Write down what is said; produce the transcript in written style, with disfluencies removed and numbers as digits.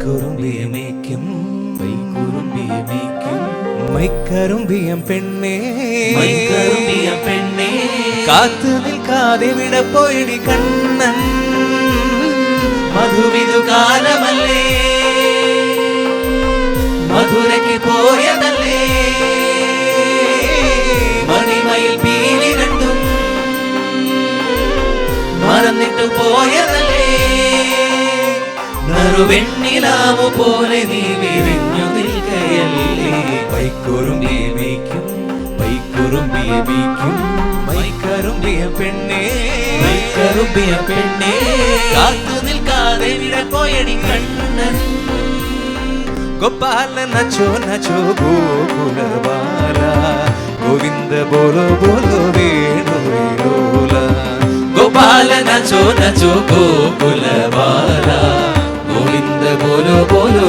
വൈക്കുറുമ്പിയമേക്കും മൈക്കറുമ്പിയം പെണ്ണേ മൈക്കറുമ്പിയം പെണ്ണേ കാത്തു നിൽക്കാതെ വിട പോയടി കണ്ണൻ മധുവിധു കാലമല്ലേ മധുരയ്ക്ക് പോയതല്ലേ മണിമയിൽ പീലി രണ്ടും മറന്നിട്ടു പോയതല്ലേ നറുവെണ്ണിലാവു പോലെ നീ വിരിഞ്ഞു നിൽക്കയല്ലേ വൈക്കുറുമ്പിയമേക്കും മൈക്കറുമ്പിയം പെണ്ണേ മൈക്കറുമ്പിയം പെണ്ണേ കാത്തു നിൽക്കാതെ വിട പോയടി കണ്ണൻ गोपाल नचो नचो गोकुल बाला गोविंद बोलो बोलो वेणु लोला गोपाल नचो नचो गोकुल बाला गोविंद बोलो बोलो